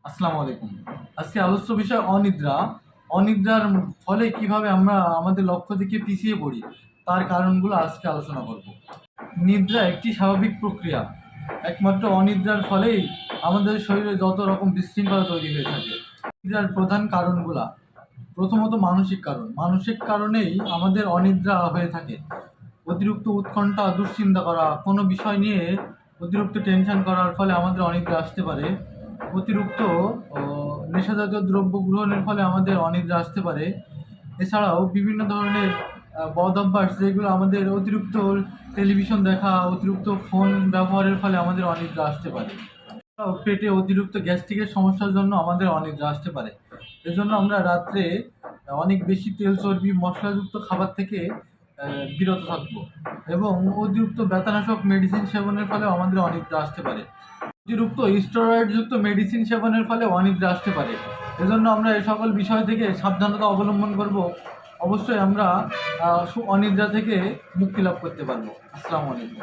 আসসালামু আলাইকুম। আজকে আলোচ্য বিষয় অনিদ্রা। অনিদ্রার ফলে কিভাবে আমরা আমাদের লক্ষ্য থেকে পিছিয়ে পড়ি, তার কারণগুলো আজকে আলোচনা করব। নিদ্রা একটি স্বাভাবিক প্রক্রিয়া। একমাত্র অনিদ্রার ফলেই আমাদের শরীরে যত রকম বিশৃঙ্খলা তৈরি হয়ে থাকে। নিদ্রার প্রধান কারণগুলা, প্রথমত মানসিক কারণ। মানসিক কারণেই আমাদের অনিদ্রা হয়ে থাকে। অতিরিক্ত উৎকণ্ঠা, দুশ্চিন্তা করা, কোনো বিষয় নিয়ে অতিরিক্ত টেনশন করার ফলে আমাদের অনিদ্রা আসতে পারে। অতিরিক্ত নেশাজাতীয় দ্রব্য গ্রহণের ফলে আমাদের অনিদ্রা আসতে পারে। এছাড়াও বিভিন্ন ধরনের বদ অভ্যাস, যেগুলো আমাদের অতিরিক্ত টেলিভিশন দেখা, অতিরিক্ত ফোন ব্যবহারের ফলে আমাদের অনিদ্রা আসতে পারে। পেটে অতিরিক্ত গ্যাস্ট্রিকের সমস্যার জন্য আমাদের অনিদ্রা আসতে পারে। এজন্য আমরা রাত্রে অনেক বেশি তেল, চর্বি, মশলাযুক্ত খাবার থেকে বিরত থাকবো। এবং অতিরিক্ত ব্যথানাশক মেডিসিন সেবনের ফলেও আমাদের অনিদ্রা আসতে পারে। অতিরিক্ত স্টেরয়েডযুক্ত মেডিসিন সেবনের ফলে অনিদ্রা আসতে পারে। এজন্য আমরা এই সকল বিষয় থেকে সাবধানতা অবলম্বন করব। অবশ্যই আমরা অনিদ্রা থেকে মুক্তি লাভ করতে পারবো। আসসালামু আলাইকুম।